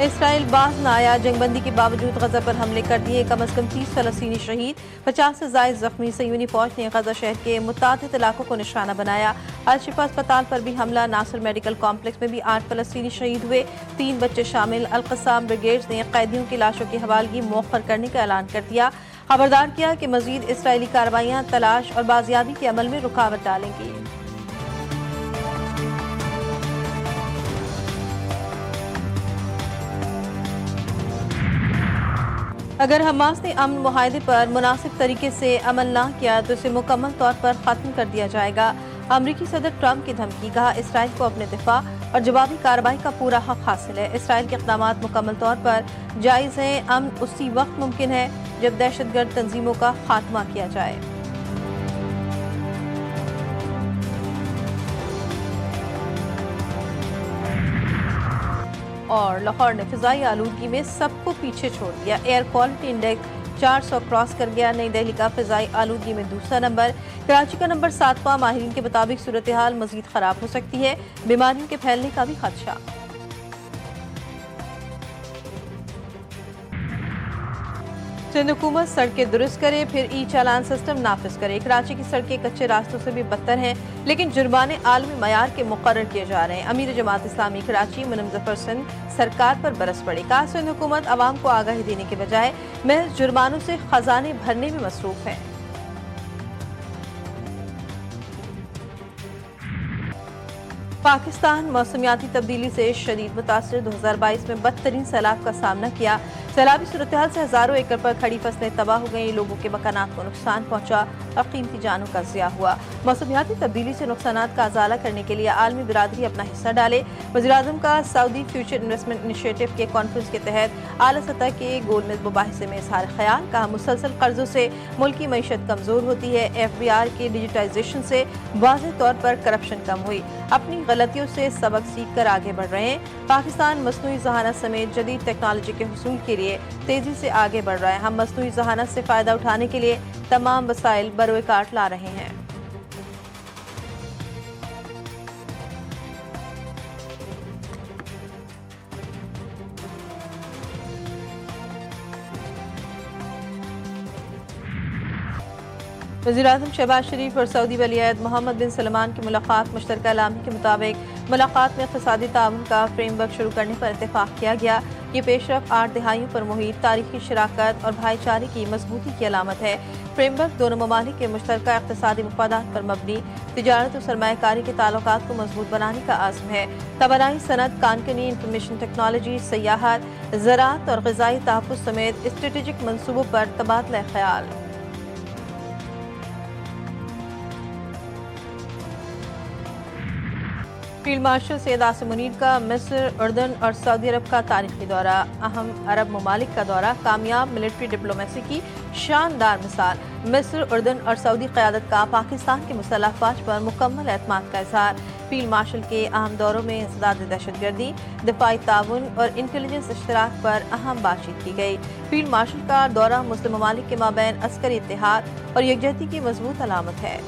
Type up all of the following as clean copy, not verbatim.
اسرائیل باز نہ آیا، جنگ بندی کے باوجود غزہ پر حملے کر دیے، کم از کم 30 فلسطینی شہید، 50 سے زائد زخمی۔ صہیونی فوج نے غزہ شہر کے متعدد علاقوں کو نشانہ بنایا۔ الشفا اسپتال پر بھی حملہ، ناصر میڈیکل کمپلیکس میں بھی 8 فلسطینی شہید ہوئے، 3 بچے شامل۔ القصام بریگیڈز نے قیدیوں کی لاشوں کی حوالگی مؤخر کرنے کا اعلان کر دیا، خبردار کیا کہ مزید اسرائیلی کارروائیاں تلاش اور بازیابی کے عمل میں رکاوٹ ڈالیں گی۔ اگر حماس نے امن معاہدے پر مناسب طریقے سے عمل نہ کیا تو اسے مکمل طور پر ختم کر دیا جائے گا۔ امریکی صدر ٹرمپ کی دھمکی، کہا اسرائیل کو اپنے دفاع اور جوابی کارروائی کا پورا حق حاصل ہے۔ اسرائیل کے اقدامات مکمل طور پر جائز ہیں، امن اسی وقت ممکن ہے جب دہشت گرد تنظیموں کا خاتمہ کیا جائے۔ اور لاہور نے فضائی آلودگی میں سب کو پیچھے چھوڑ دیا، ایئر کوالٹی انڈیکس 400 کراس کر گیا۔ نئی دہلی کا فضائی آلودگی میں دوسرا نمبر، کراچی کا نمبر 7واں۔ ماہرین کے مطابق صورتحال مزید خراب ہو سکتی ہے، بیماریوں کے پھیلنے کا بھی خدشہ۔ سندھ حکومت سڑکیں درست کرے، پھر ای چالان سسٹم نافذ کرے۔ کراچی کی سڑکیں کچے راستوں سے بھی بدتر ہیں، لیکن جرمانے عالمی معیار کے مقرر کیے جا رہے ہیں۔ امیر جماعت اسلامی کراچی منم ظفر سنگھ سرکار پر برس پڑے، کہا سندھ حکومت عوام کو آگاہی دینے کے بجائے محض جرمانوں سے خزانے بھرنے میں مصروف ہے۔ پاکستان موسمیاتی تبدیلی سے شدید متاثر، 2022 میں بدترین سیلاب کا سامنا کیا۔ سیلابی صورتحال سے ہزاروں ایکڑ پر کھڑی فصلیں تباہ ہو گئیں، لوگوں کے مکانات کو نقصان پہنچا اور قیمتی جانوں کا ضیاع ہوا۔ موسمیاتی تبدیلی سے نقصانات کا ازالہ کرنے کے لیے عالمی برادری اپنا حصہ ڈالے۔ وزیراعظم کا سعودی فیوچر انویسٹمنٹ انیشیٹو کے کانفرنس کے تحت اعلیٰ سطح کے گول میز مباحثے میں اظہار خیال، کہا مسلسل قرضوں سے ملکی معیشت کمزور ہوتی ہے۔ ایف بی آر کے ڈیجیٹائزیشن سے واضح طور پر کرپشن کم ہوئی، اپنی غلطیوں سے سبق سیکھ کر آگے بڑھ رہے ہیں۔ پاکستان مصنوعی ذہانت سمیت جدید ٹیکنالوجی کے حصول کے لیے تیزی سے آگے بڑھ رہا ہے۔ ہم مصنوعی ذہانت سے فائدہ اٹھانے کے لیے تمام وسائل بروئے کار لا رہے ہیں۔ وزیراعظم شہباز شریف اور سعودی ولی عہد محمد بن سلمان کی ملاقات، مشترکہ اعلامیہ کے مطابق ملاقات میں اقتصادی تعاون کا فریم ورک شروع کرنے پر اتفاق کیا گیا۔ یہ پیش رفت 8 دہائیوں پر محیط تاریخی شراکت اور بھائی چارے کی مضبوطی کی علامت ہے۔ فریم ورک دونوں ممالک کے مشترکہ اقتصادی مفادات پر مبنی تجارت اور سرمایہ کاری کے تعلقات کو مضبوط بنانے کا عزم ہے۔ توانائی، صنعت، کانکنی، انفارمیشن ٹیکنالوجی، سیاحت، زراعت اور غذائی تحفظ سمیت اسٹریٹجک منصوبوں پر تبادلہ خیال۔ فیلڈ مارشل سید عاصم منیر کا مصر، اردن اور سعودی عرب کا تاریخی دورہ، اہم عرب ممالک کا دورہ، کامیاب ملٹری ڈپلومیسی کی شاندار مثال۔ مصر، اردن اور سعودی قیادت کا پاکستان کی مسلح افواج پر مکمل اعتماد کا اظہار۔ فیلڈ مارشل کے اہم دوروں میں انسداد دہشت گردی، دفاعی تعاون اور انٹیلیجنس اشتراک پر اہم بات چیت کی گئی۔ فیلڈ مارشل کا دورہ مسلم ممالک کے مابین عسکری اتحاد اور یکجہتی کی مضبوط علامت ہے۔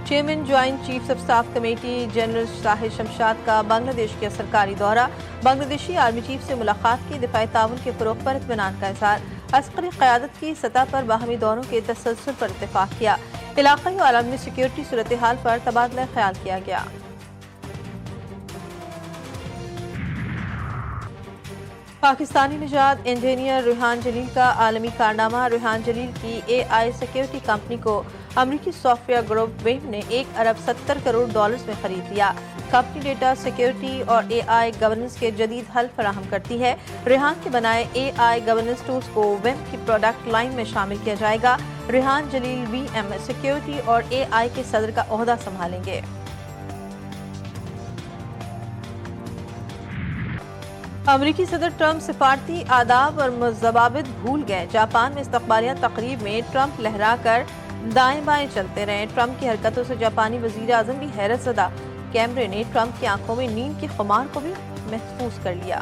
Chairman joint chiefs of staff committee general Sahil Shamshad کا بنگلہ دیش کا سرکاری دورہ، بنگلہ دیشی آرمی چیف سے ملاقات کی، دفاعی تعاون کے فروغ پر اطمینان کا اظہار۔ عسکری قیادت کی سطح پر باہمی دوروں کے تسلسل پر اتفاق کیا، علاقائی و عالمی سیکیورٹی صورتحال پر تبادلہ خیال کیا گیا۔ پاکستانی نژاد انجینئر ریحان جلیل کا عالمی کارنامہ، ریحان جلیل کی اے آئی سیکیورٹی کمپنی کو امریکی سافٹ ویئر گروپ ویم نے $1 ارب 70 کروڑ میں خرید لیا۔ کمپنی ڈیٹا سیکیورٹی اور اے آئی گورننس کے جدید حل فراہم کرتی ہے۔ ریحان کے بنائے اے آئی گورننس ٹولز کو ویم کی پروڈکٹ لائن میں شامل کیا جائے گا۔ ریحان جلیل وی ایم سیکیورٹی اور اے آئی کے صدر کا عہدہ سنبھالیں گے۔ امریکی صدر ٹرمپ سفارتی آداب اور ضوابط بھول گئے، جاپان میں استقبالیہ تقریب میں ٹرمپ لہرا کر دائیں بائیں چلتے رہے۔ ٹرمپ کی حرکتوں سے جاپانی وزیر اعظم بھی حیرت زدہ، کیمرے نے ٹرمپ کی آنکھوں میں نیند کی خمار کو بھی محفوظ کر لیا۔